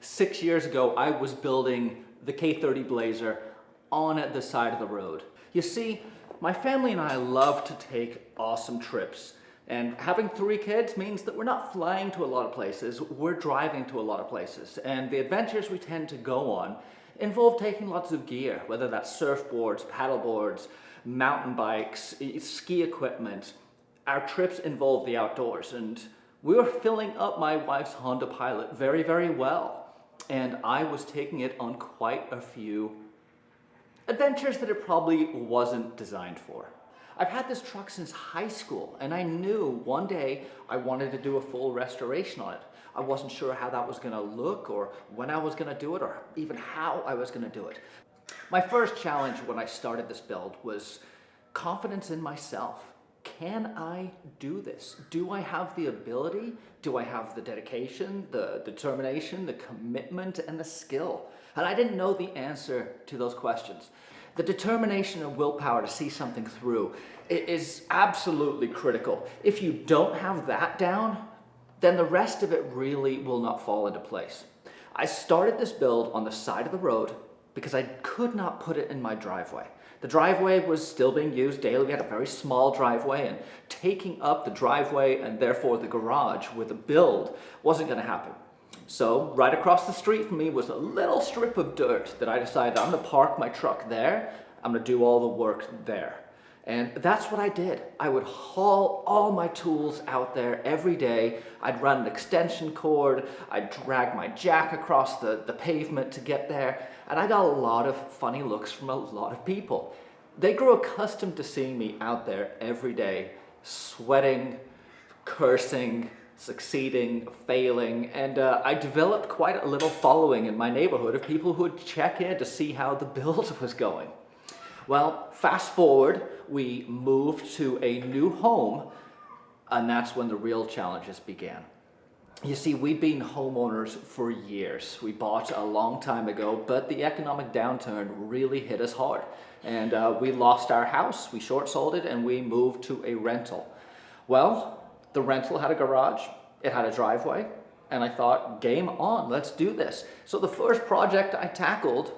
6 years ago, I was building the K30 Blazer on the side of the road. You see, my family and I love to take awesome trips. And having 3 kids means that we're not flying to a lot of places, we're driving to a lot of places. And the adventures we tend to go on involve taking lots of gear, whether that's surfboards, paddleboards, mountain bikes, ski equipment. Our trips involve the outdoors, and we were filling up my wife's Honda Pilot very, very well. And I was taking it on quite a few adventures that it probably wasn't designed for. I've had this truck since high school, and I knew one day I wanted to do a full restoration on it. I wasn't sure how that was gonna look, or when I was gonna do it, or even how I was gonna do it. My first challenge when I started this build was confidence in myself. Can I do this? Do I have the ability? Do I have the dedication, the determination, the commitment, and the skill? And I didn't know the answer to those questions. The determination and willpower to see something through is absolutely critical. If you don't have that down, then the rest of it really will not fall into place. I started this build on the side of the road because I could not put it in my driveway. The driveway was still being used daily. We had a very small driveway, and taking up the driveway and therefore the garage with a build wasn't going to happen. So right across the street from me was a little strip of dirt that I decided I'm going to park my truck there. I'm going to do all the work there. And that's what I did. I would haul all my tools out there every day. I'd run an extension cord. I'd drag my jack across the pavement to get there. And I got a lot of funny looks from a lot of people. They grew accustomed to seeing me out there every day, sweating, cursing, succeeding, failing, and I developed quite a little following in my neighborhood of people who would check in to see how the build was going. Well, fast forward, we moved to a new home, and that's when the real challenges began. You see, we'd been homeowners for years. We bought a long time ago, but the economic downturn really hit us hard. And we lost our house, we short sold it, and we moved to a rental. Well, the rental had a garage, it had a driveway, and I thought, game on, let's do this. So the first project I tackled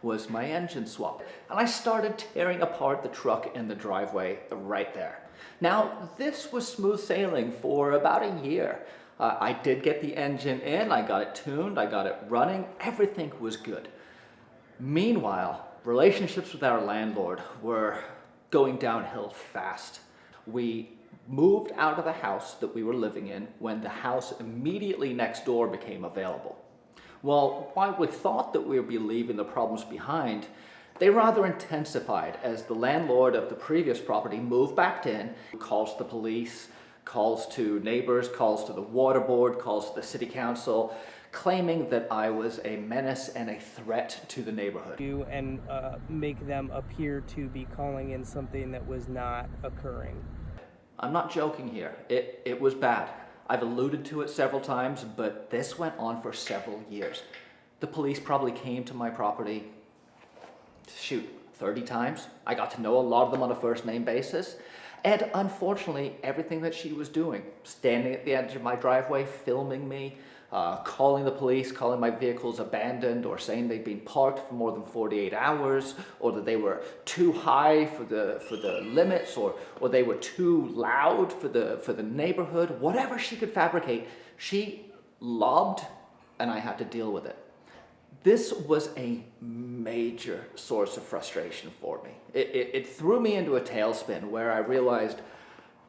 was my engine swap. And I started tearing apart the truck in the driveway right there. Now, this was smooth sailing for about a year. I did get the engine in, I got it tuned, I got it running, everything was good. Meanwhile, relationships with our landlord were going downhill fast. We moved out of the house that we were living in when the house immediately next door became available. Well, while we thought that we would be leaving the problems behind, they rather intensified as the landlord of the previous property moved back in, calls to the police, calls to neighbors, calls to the water board, calls to the city council, claiming that I was a menace and a threat to the neighborhood. And make them appear to be calling in something that was not occurring. I'm not joking here. It was bad. I've alluded to it several times, but this went on for several years. The police probably came to my property, 30 times. I got to know a lot of them on a first name basis. And unfortunately, everything that she was doing, standing at the edge of my driveway, filming me, calling the police, calling my vehicles abandoned, or saying they'd been parked for more than 48 hours, or that they were too high for the limits, or they were too loud for the neighborhood. Whatever she could fabricate, she lobbed, and I had to deal with it. This was a major source of frustration for me. It threw me into a tailspin where I realized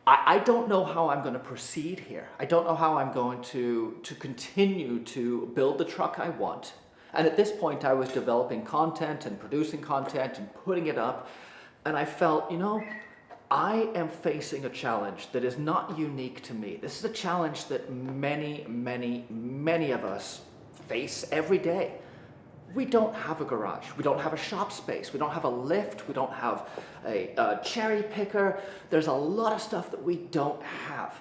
I don't know how I'm going to proceed here. I don't know how I'm going to continue to build the truck I want. And at this point, I was developing content and producing content and putting it up. And I felt, I am facing a challenge that is not unique to me. This is a challenge that many, many, many of us face every day. We don't have a garage, we don't have a shop space, we don't have a lift, we don't have a cherry picker. There's a lot of stuff that we don't have.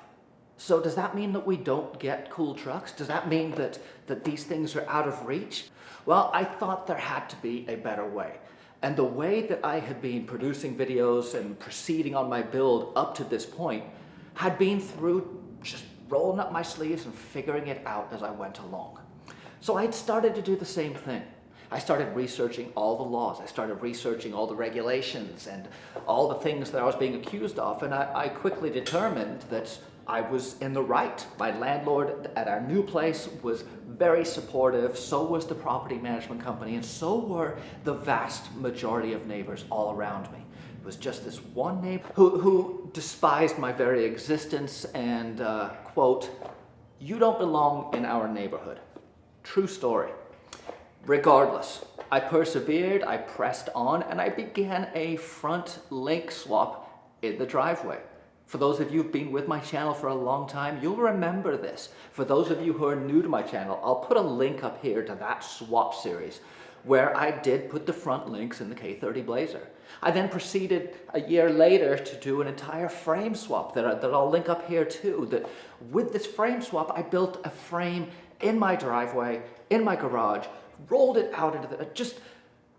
So does that mean that we don't get cool trucks? Does that mean that these things are out of reach? Well, I thought there had to be a better way. And the way that I had been producing videos and proceeding on my build up to this point had been through just rolling up my sleeves and figuring it out as I went along. So I started to do the same thing. I started researching all the laws. I started researching all the regulations and all the things that I was being accused of. And I quickly determined that I was in the right. My landlord at our new place was very supportive. So was the property management company. And so were the vast majority of neighbors all around me. It was just this one neighbor who despised my very existence and, quote, "You don't belong in our neighborhood." True story. Regardless, I persevered, I pressed on, and I began a front link swap in the driveway. For those of you who've been with my channel for a long time, you'll remember this. For those of you who are new to my channel, I'll put a link up here to that swap series where I did put the front links in the K30 Blazer. I then proceeded a year later to do an entire frame swap that I'll link up here too. That with this frame swap, I built a frame in my driveway, in my garage, rolled it out into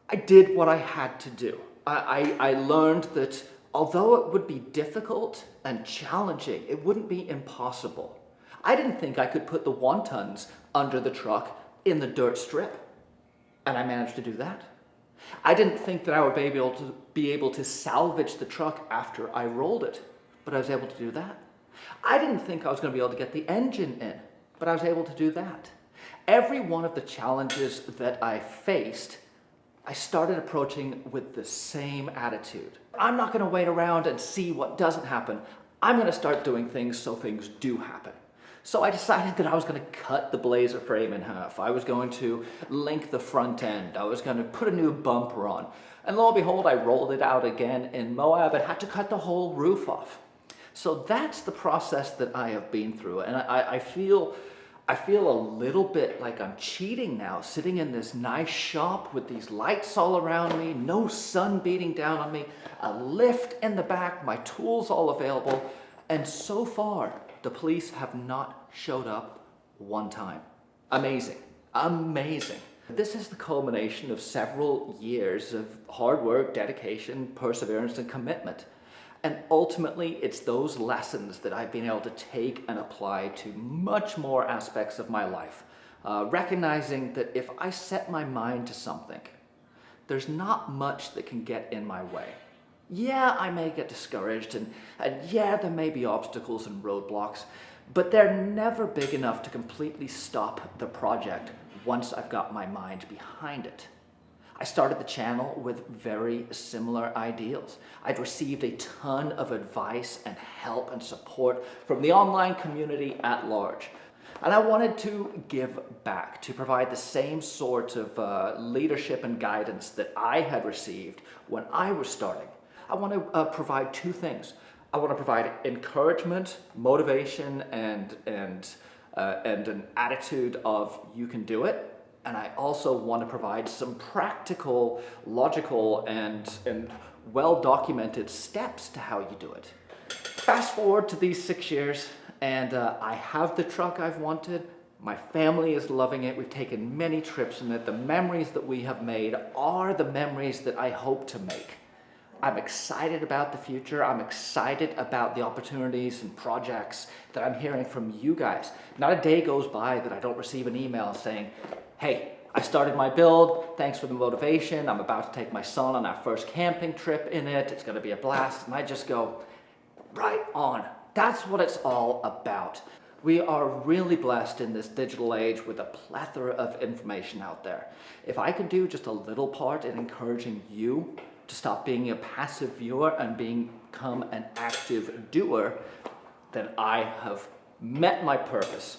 I did what I had to do. I learned that although it would be difficult and challenging, it wouldn't be impossible. I didn't think I could put the wontons under the truck in the dirt strip, and I managed to do that. I didn't think that I would be able to salvage the truck after I rolled it, but I was able to do that. I didn't think I was going to be able to get the engine in, but I was able to do that. Every one of the challenges that I faced, I started approaching with the same attitude. I'm not going to wait around and see what doesn't happen. I'm going to start doing things so things do happen. So I decided that I was going to cut the Blazer frame in half. I was going to link the front end. I was going to put a new bumper on. And lo and behold, I rolled it out again in Moab and had to cut the whole roof off. So that's the process that I have been through. And I feel a little bit like I'm cheating now, sitting in this nice shop with these lights all around me, no sun beating down on me, a lift in the back, my tools all available, and so far, the police have not showed up one time. Amazing, amazing. This is the culmination of several years of hard work, dedication, perseverance, and commitment. And ultimately, it's those lessons that I've been able to take and apply to much more aspects of my life. Recognizing that if I set my mind to something, there's not much that can get in my way. Yeah, I may get discouraged, and yeah, there may be obstacles and roadblocks, but they're never big enough to completely stop the project once I've got my mind behind it. I started the channel with very similar ideals. I'd received a ton of advice and help and support from the online community at large. And I wanted to give back, to provide the same sort of leadership and guidance that I had received when I was starting. I want to provide two things. I want to provide encouragement, motivation, and an attitude of you can do it. And I also want to provide some practical, logical, and well-documented steps to how you do it. Fast forward to these 6 years, and I have the truck I've wanted. My family is loving it. We've taken many trips in it. The memories that we have made are the memories that I hope to make. I'm excited about the future. I'm excited about the opportunities and projects that I'm hearing from you guys. Not a day goes by that I don't receive an email saying, "Hey, I started my build. Thanks for the motivation. I'm about to take my son on our first camping trip in it. It's going to be a blast." And I just go, right on. That's what it's all about. We are really blessed in this digital age with a plethora of information out there. If I could do just a little part in encouraging you to stop being a passive viewer and become an active doer, then I have met my purpose.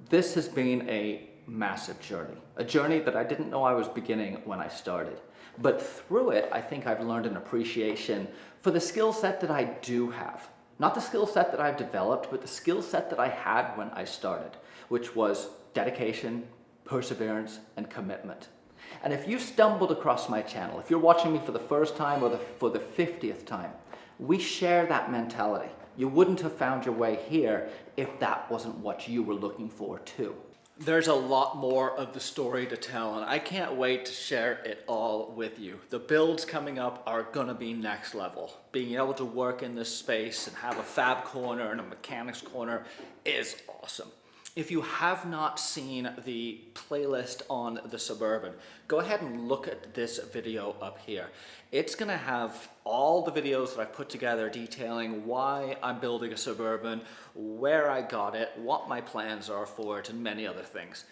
This has been a massive journey, a journey that I didn't know I was beginning when I started. But through it, I think I've learned an appreciation for the skill set that I do have. Not the skill set that I've developed, but the skill set that I had when I started, which was dedication, perseverance, and commitment. And if you stumbled across my channel, if you're watching me for the first time or for the 50th time, we share that mentality. You wouldn't have found your way here if that wasn't what you were looking for too. There's a lot more of the story to tell, and I can't wait to share it all with you. The builds coming up are gonna be next level. Being able to work in this space and have a fab corner and a mechanics corner is awesome. If you have not seen the playlist on the Suburban, go ahead and look at this video up here. It's gonna have all the videos that I've put together detailing why I'm building a Suburban, where I got it, what my plans are for it, and many other things.